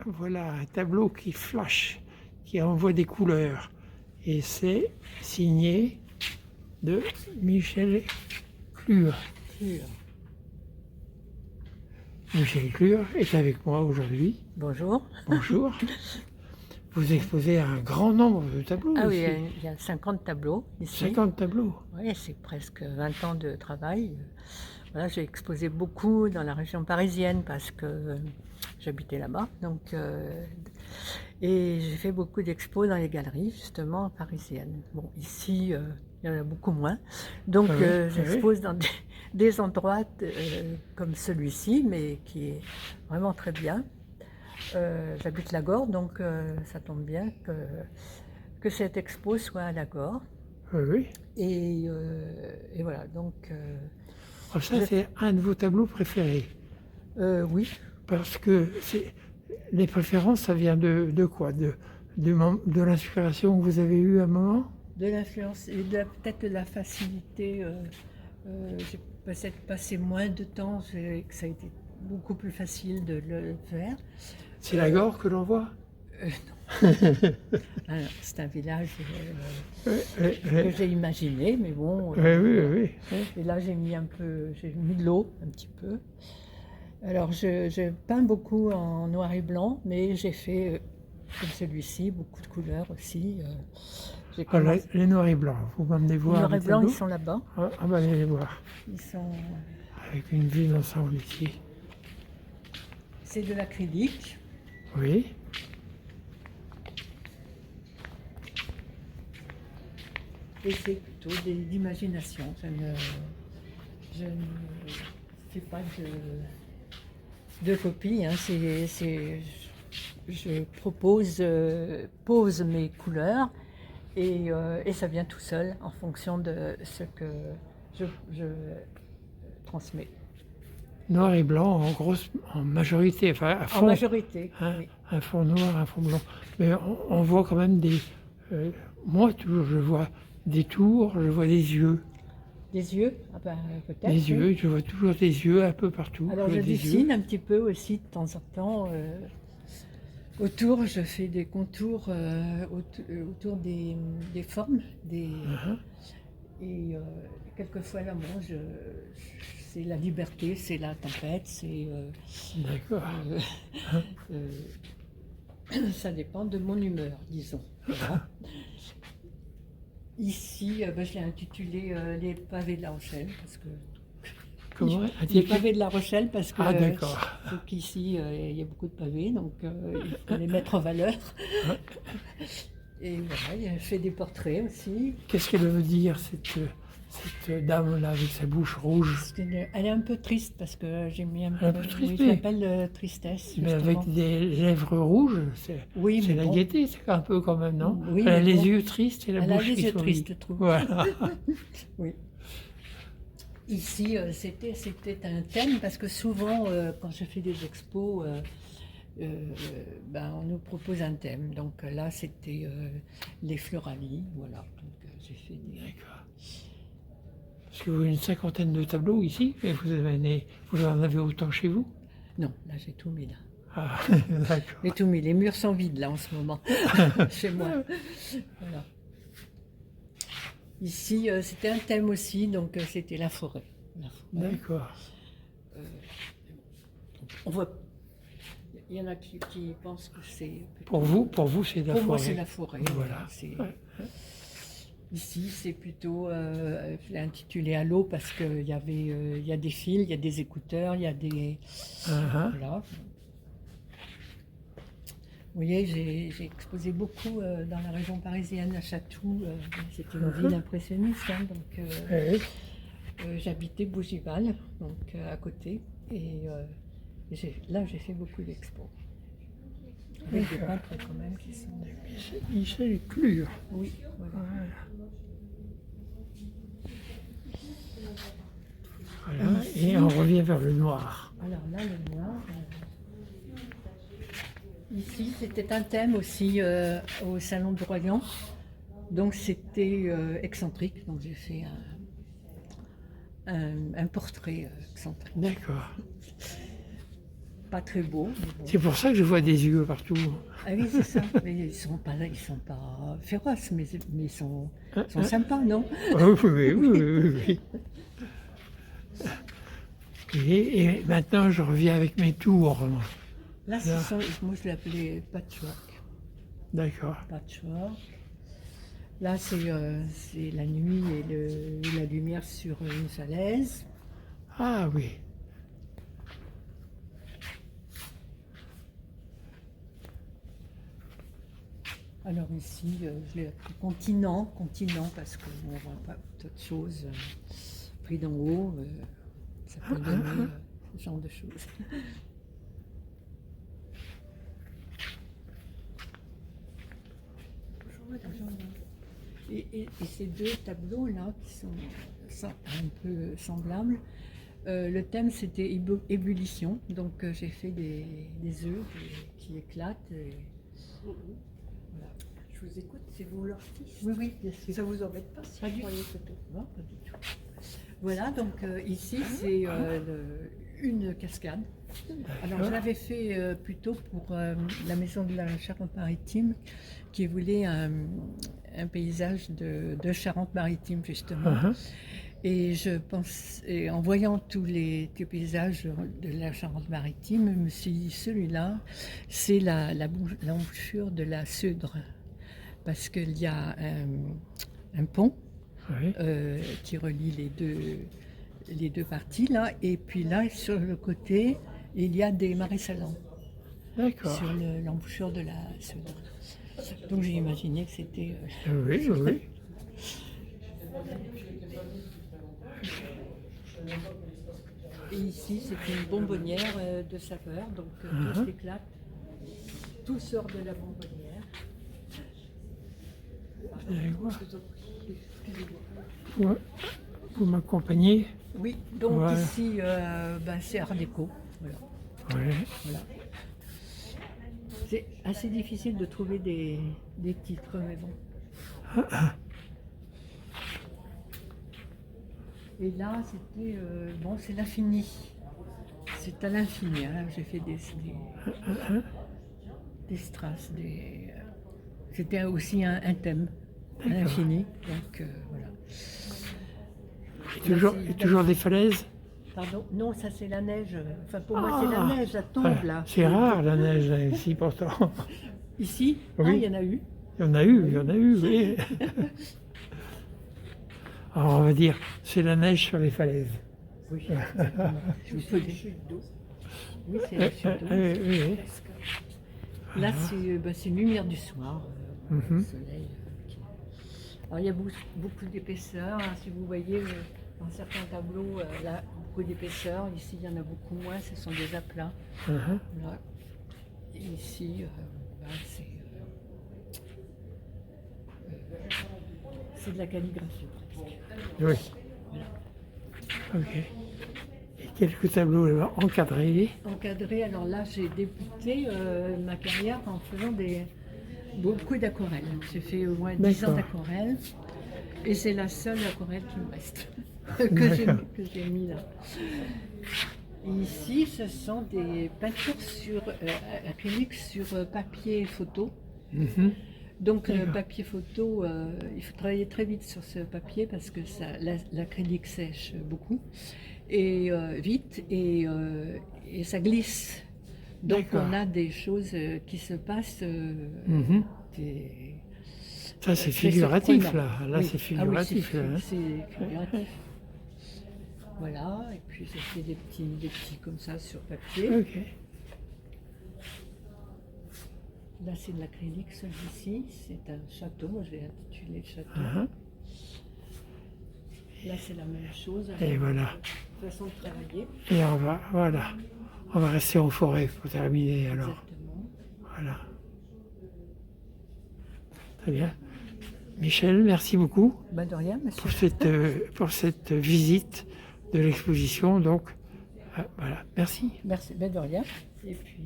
voilà un tableau qui flash, qui envoie des couleurs. Et c'est signé de Michel Clure. Michel Clure est avec moi aujourd'hui. Bonjour. Bonjour. Vous exposez un grand nombre de tableaux Ah oui, ici. il y a 50 tableaux ici. 50 tableaux. Oui, c'est presque 20 ans de travail. Voilà, j'ai exposé beaucoup dans la région parisienne parce que j'habitais là-bas. Et j'ai fait beaucoup d'expos dans les galeries, justement, parisiennes. Bon, ici, il y en a beaucoup moins. Donc, j'expose dans des endroits comme celui-ci, mais qui est vraiment très bien. J'habite Lagore, donc ça tombe bien que cette expo soit à Lagore. Oui. Et voilà, donc... Alors ça, c'est un de vos tableaux préférés. Oui. Parce que les préférences, ça vient de quoi? De l'inspiration que vous avez eue à un moment? De l'influence et peut-être de la facilité. J'ai peut-être passé moins de temps, que ça a été beaucoup plus facile de le faire. C'est Lagore que l'on voit? Non. Alors, c'est un village que j'ai imaginé, mais bon. Oui. Et là, j'ai mis de l'eau un petit peu. Alors, je peins beaucoup en noir et blanc, mais j'ai fait, comme celui-ci, beaucoup de couleurs aussi. Les noirs et blancs, vous m'emmenez voir. Les noirs et blancs, ils sont là-bas. Ah ben, allez les voir. Ils sont... Avec une vue d'ensemble ici. C'est de l'acrylique. Oui. Et c'est plutôt d'imagination. Je ne fais pas de copie. Hein. Je pose mes couleurs et ça vient tout seul en fonction de ce que je transmets. Noir et blanc en majorité, enfin à fond. En majorité, hein, oui. Un fond noir, un fond blanc. Mais on voit quand même moi, toujours, je vois des tours, je vois des yeux. Des yeux? Ah ben, peut-être. Des yeux, je vois toujours des yeux un peu partout. Alors je dessine un petit peu aussi de temps en temps. Autour, je fais des contours autour des formes. Et quelquefois l'amour, c'est la liberté, c'est la tempête, c'est... D'accord. Ça dépend de mon humeur, disons. Voilà. Ici, je l'ai intitulé Les pavés de La Rochelle, parce que... Comment? Les pavés de La Rochelle, parce que d'accord. qu'ici, il y a beaucoup de pavés, donc il faut les mettre en valeur. Et voilà, il a fait des portraits aussi. Qu'est-ce qu'elle veut dire, cette dame-là, avec sa bouche rouge? Elle est un peu triste, parce que j'ai mis un peu triste, oui, je l'appelle tristesse. Mais justement. avec des lèvres rouges, c'est la gaieté, c'est un peu quand même, non? Oui, elle a les yeux tristes et la bouche qui sourit. Elle a les yeux tristes, je trouve. Voilà. Oui. Ici, c'était un thème, parce que souvent, quand je fais des expos, on nous propose un thème. Donc là, c'était les Floralies, voilà. Donc j'ai fait des... D'accord. Parce que vous avez une cinquantaine de tableaux ici, et vous en avez autant chez vous? Non, là j'ai tout mis là. Ah, d'accord. J'ai tout mis. Les murs sont vides là en ce moment, chez moi. Voilà. Ici, c'était un thème aussi, donc c'était la forêt. D'accord. On voit... Il y en a qui pensent que c'est... Pour vous, c'est la forêt. Pour moi, c'est la forêt. Voilà. Ici, c'est plutôt... je l'ai intitulé à l'eau parce qu'il y a des fils, il y a des écouteurs, il y a des... Voilà. Vous voyez, j'ai exposé beaucoup dans la région parisienne, à Chatou. C'était une ville impressionniste, hein, donc... j'habitais Bougival, donc à côté, et là j'ai fait beaucoup d'expos. Avec des peintres quand même qui sont... Michel Clure. Oui, voilà. Voilà. Et on revient vers le noir. Alors là, le noir... Ici, c'était un thème aussi au Salon de Royan, donc c'était excentrique, donc j'ai fait un portrait excentrique. D'accord. pas très beau. Mais bon. C'est pour ça que je vois des yeux partout. Ah oui, c'est ça. Mais ils sont pas féroces, mais ils sont sympas, non? Oh, oui, oui, oui, oui. Et maintenant, je reviens avec mes tours. Là, moi je l'appelais patchwork. D'accord. Patchwork. Là, c'est la nuit et la lumière sur une falaise. Ah oui. Alors ici, je l'ai appelé continent, parce qu'on ne voit pas d'autres choses pris d'en haut. Ça peut donner ce genre de choses. Et ces deux tableaux-là, qui sont un peu semblables, le thème c'était ébullition. Donc j'ai fait des œufs qui éclatent. Voilà. Je vous écoute, c'est vous l'artiste? Oui, oui, bien sûr. Ça vous embête pas si Pas je du prends les tout. photos? Non, pas du tout. Voilà, donc ici c'est une cascade. Alors je l'avais fait plutôt pour la maison de la Charente-Maritime qui voulait un paysage de Charente-Maritime justement. Et je pense, et en voyant tous les paysages de la Charente-Maritime, je me suis dit celui-là, c'est l'embouchure de la Seudre. Parce qu'il y a un pont Oui. qui relie les deux parties là, et puis là sur le côté il y a des marais salants D'accord. sur l'embouchure de la Seudre. Donc j'ai imaginé que c'était. Oui, oui. Et ici c'est une bonbonnière de saveur, donc tout éclate, tout sort de la bonbonnière. Vous allez voir. Ouais. Vous m'accompagnez? Oui, donc Voilà. ici c'est art déco. Voilà. Oui. Voilà. C'est assez difficile de trouver des titres, mais bon. Et là, c'était c'est l'infini. C'est à l'infini. Hein. J'ai fait des strass. C'était aussi un thème à l'infini. Donc voilà. Et toujours des falaises? Pardon? Non, ça c'est la neige. Enfin, pour moi, c'est la neige, ça tombe là. C'est rare la neige là, ici pourtant. Ici? Oui. Ah, il y en a eu. Il y en a eu, oui. Alors on va dire, c'est la neige sur les falaises. Oui. Je vous peux dire. Oui, c'est la chute d'eau. Oui. Là, c'est une lumière du soir, le soleil. Alors, il y a beaucoup d'épaisseur. Hein, si vous voyez, dans certains tableaux, là, beaucoup d'épaisseur. Ici, il y en a beaucoup moins. Ce sont des aplats. Là. Et ici, c'est de la calligraphie. Oui. Ok. Et quelques tableaux là, encadrés. Encadré, alors là j'ai débuté ma carrière en faisant beaucoup d'aquarelles. J'ai fait au moins 10 ans d'aquarelle et c'est la seule aquarelle qui me reste, que j'ai mis là. Et ici ce sont des peintures sur acrylique sur papier photo. Donc papier photo, il faut travailler très vite sur ce papier parce que l'acrylique sèche beaucoup et vite et ça glisse. Donc on a des choses qui se passent. Ça c'est figuratif là. Là oui. c'est figuratif. Ah oui, c'est figuratif. Voilà, et puis j'ai fait des petits comme ça sur papier. Ok. Là, c'est de l'acrylique, celui-ci. C'est un château. Moi, je l'ai intitulé le château. Là, c'est la même chose. Et voilà. Façon de travailler. Et on va rester en forêt pour terminer alors. Exactement. Voilà. Très bien. Michel, merci beaucoup De rien, monsieur. pour cette visite de l'exposition. Donc, voilà. Merci. Merci. De rien. Et puis...